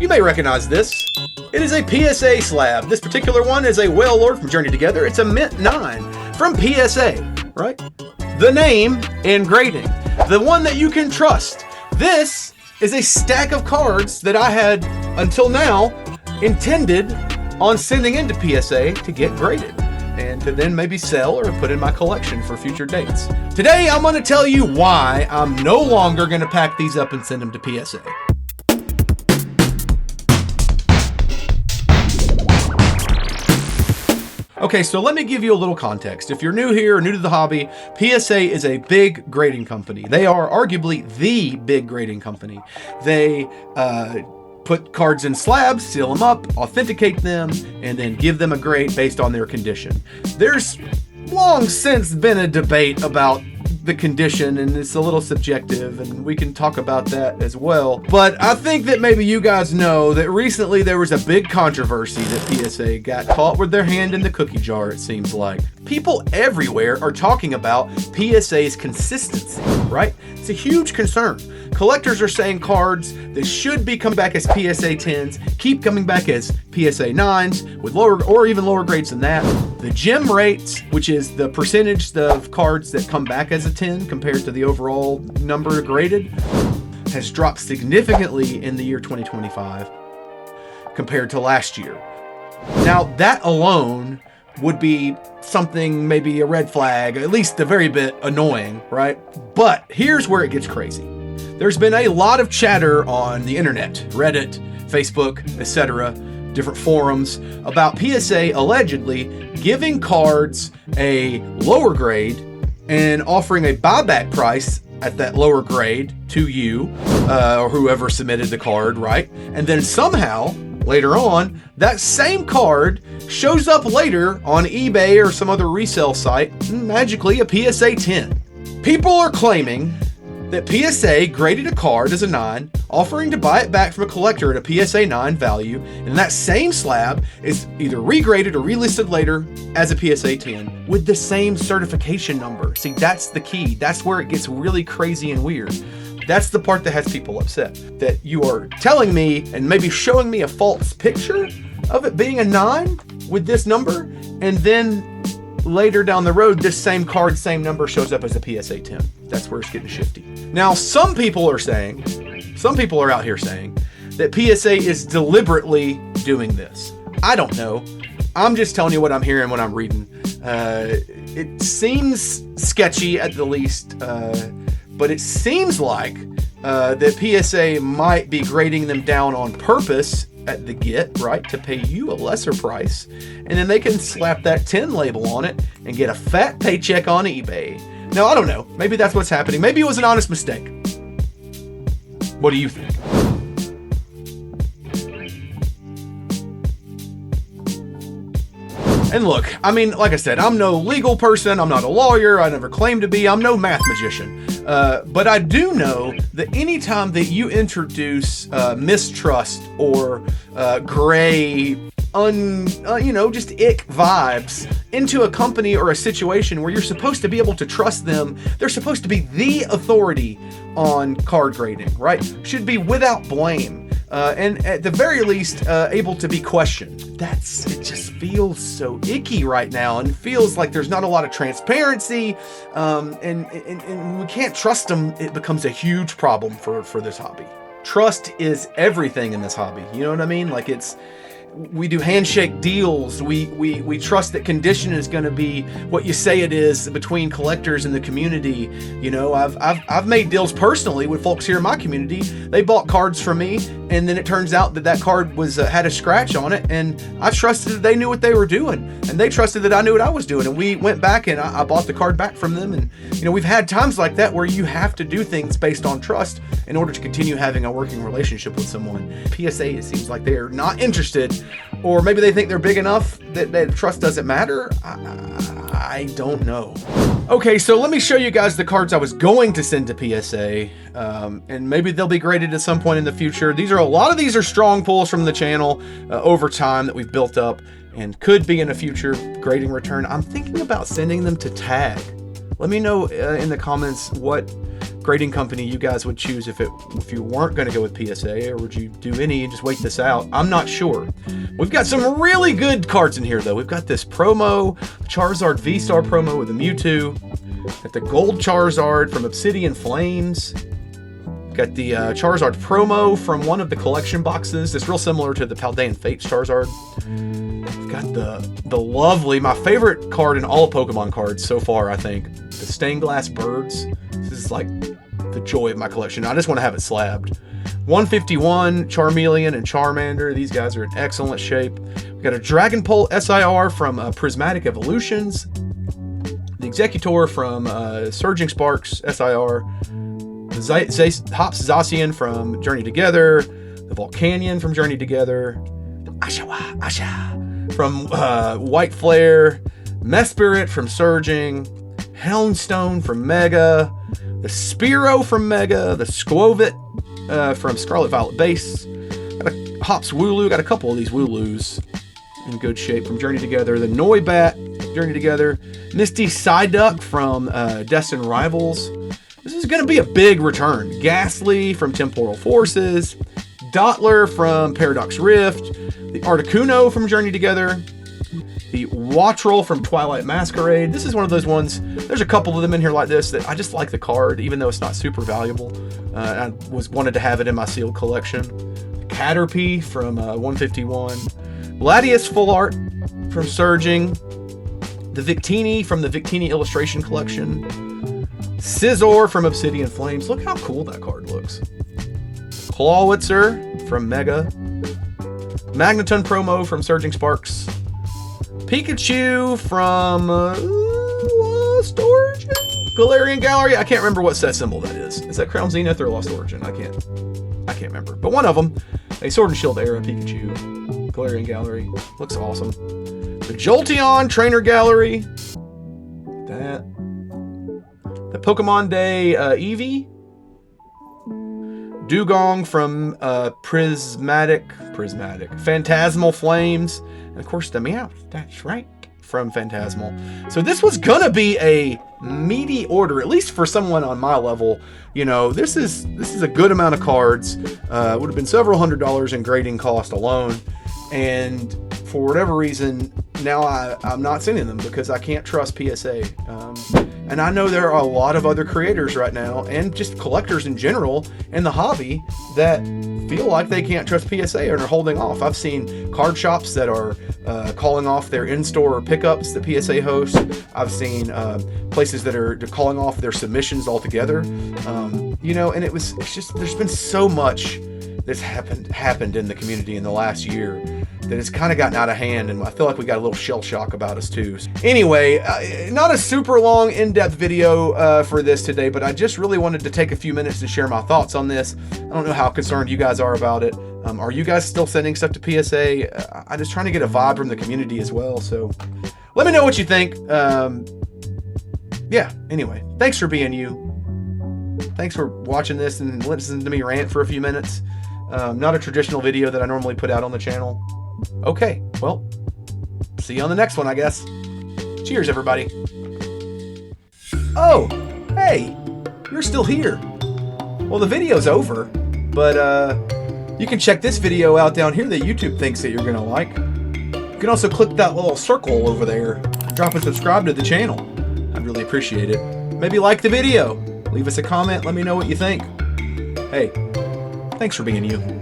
You may recognize this. It is a PSA slab. This particular one is a Whale Lord from Journey Together. It's a Mint 9 from PSA, right? The name and grading. The one that you can trust. This is a stack of cards that I had, until now, intended on sending into PSA to get graded and to then maybe sell or put in my collection for future dates. Today, I'm going to tell you why I'm no longer going to pack these up and send them to PSA. Okay, so let me give you a little context. If you're new here or new to the hobby, PSA is a big grading company. They are arguably the big grading company. They put cards in slabs, seal them up, authenticate them, and then give them a grade based on their condition. There's long since been a debate about the condition, and it's a little subjective, and we can talk about that as well. But I think that maybe you guys know that recently there was a big controversy that PSA got caught with their hand in the cookie jar, it seems like. People everywhere are talking about PSA's consistency, right? It's a huge concern. Collectors are saying cards that should be coming back as PSA 10s keep coming back as PSA 9s with lower or even lower grades than that. The gem rates, which is the percentage of cards that come back as a 10 compared to the overall number graded, has dropped significantly in the year 2025 compared to last year. Now, that alone would be something, maybe a red flag, at least a very bit annoying, right? But here's where it gets crazy. There's been a lot of chatter on the internet, Reddit, Facebook, etc., different forums about PSA allegedly giving cards a lower grade and offering a buyback price at that lower grade to you or whoever submitted the card, right? And then somehow later on, that same card shows up later on eBay or some other resale site, magically a PSA 10. People are claiming that PSA graded a card as a 9, offering to buy it back from a collector at a PSA 9 value, and that same slab is either regraded or relisted later as a PSA 10 with the same certification number. See, that's the key. That's where it gets really crazy and weird. That's the part that has people upset. That you are telling me and maybe showing me a false picture of it being a 9 with this number, and then later down the road, this same card, same number shows up as a PSA 10. That's where it's getting shifty. Now, some people are out here saying that PSA is deliberately doing this. I don't know. I'm just telling you what I'm hearing when I'm reading. It seems sketchy at the least, but it seems like that PSA might be grading them down on purpose at the get, right, to pay you a lesser price, and then they can slap that 10 label on it and get a fat paycheck on eBay. Now, I don't know. Maybe that's what's happening. Maybe it was an honest mistake. What do you think? And look, I mean, like I said, I'm no legal person. I'm not a lawyer. I never claimed to be. I'm no math magician. But I do know that anytime that you introduce mistrust or gray, just ick vibes into a company or a situation where you're supposed to be able to trust them, they're supposed to be the authority on card grading, right? Should be without blame. And at the very least, able to be questioned. It just feels so icky right now, and feels like there's not a lot of transparency, and we can't trust them. It becomes a huge problem for this hobby. Trust is everything in this hobby. You know what I mean? Like we do handshake deals. We trust that condition is going to be what you say it is between collectors and the community. You know, I've made deals personally with folks here in my community. They bought cards from me, and then it turns out that card was had a scratch on it, and I trusted that they knew what they were doing, and they trusted that I knew what I was doing, and we went back and I bought the card back from them. And we've had times like that where you have to do things based on trust in order to continue having a working relationship with someone. PSA, it seems like they're not interested. Or maybe they think they're big enough that trust doesn't matter. I don't know. Okay, so let me show you guys the cards I was going to send to PSA, and maybe they'll be graded at some point in the future. A lot of these are strong pulls from the channel over time that we've built up and could be in a future grading return. I'm thinking about sending them to Tag. Let me know in the comments what grading company you guys would choose if you weren't going to go with PSA, or would you do any and just wait this out? I'm not sure. We've got some really good cards in here, though. We've got this promo, Charizard V-Star promo with a Mewtwo. Got the gold Charizard from Obsidian Flames. Got the Charizard promo from one of the collection boxes. It's real similar to the Paldean Fates Charizard. We've got the lovely, my favorite card in all of Pokemon cards so far, I think. The Stained Glass Birds. This is like the joy of my collection. I just want to have it slabbed. 151, Charmeleon and Charmander. These guys are in excellent shape. We've got a Dragonpole SIR from Prismatic Evolutions. The Executor from Surging Sparks SIR. The Hops Zacian from Journey Together, the Volcanion from Journey Together, the Asha from White Flare, Mesprit from Surging, Houndstone from Mega, the Spearow from Mega, the Squovit from Scarlet Violet Base, got a Hops Wooloo, got a couple of these Wooloos in good shape from Journey Together, the Noibat Journey Together, Misty Psyduck from Destined Rivals. This is going to be a big return. Ghastly from Temporal Forces, Dottler from Paradox Rift, the Articuno from Journey Together, the Wattrel from Twilight Masquerade. This is one of those ones, there's a couple of them in here like this that I just like the card, even though it's not super valuable. I wanted to have it in my sealed collection. Caterpie from 151, Latias Full Art from Surging, the Victini from the Victini Illustration Collection, Scizor from Obsidian Flames. Look how cool that card looks. Clawitzer from Mega. Magneton promo from Surging Sparks. Pikachu from Lost Origin? Galarian Gallery? I can't remember what set symbol that is. Is that Crown Zenith or Lost Origin? I can't remember. But one of them. A Sword and Shield era Pikachu. Galarian Gallery. Looks awesome. The Jolteon Trainer Gallery. That. The Pokemon Day Eevee. Dugong from Prismatic. Phantasmal Flames. And of course the Meowth. That's right. From Phantasmal. So this was gonna be a meaty order, at least for someone on my level. You know, this is a good amount of cards. Would have been several $100s in grading cost alone. And for whatever reason, now I'm not sending them because I can't trust PSA. And I know there are a lot of other creators right now, and just collectors in general in the hobby, that feel like they can't trust PSA and are holding off. I've seen card shops that are calling off their in-store pickups that PSA hosts. I've seen places that are calling off their submissions altogether. You know, and it's just, there's been so much that's happened in the community in the last year that it's kind of gotten out of hand, and I feel like we got a little shell shock about us too. Anyway, not a super long, in-depth video for this today, but I just really wanted to take a few minutes to share my thoughts on this. I don't know how concerned you guys are about it. Are you guys still sending stuff to PSA? I'm just trying to get a vibe from the community as well, so let me know what you think. Yeah, anyway, thanks for being you. Thanks for watching this and listening to me rant for a few minutes. Not a traditional video that I normally put out on the channel. Okay, well, see you on the next one, I guess. Cheers, everybody. Oh, hey, you're still here. Well, the video's over, but you can check this video out down here that YouTube thinks that you're gonna like. You can also click that little circle over there and drop a subscribe to the channel. I'd really appreciate it. Maybe like the video. Leave us a comment, let me know what you think. Hey, thanks for being you.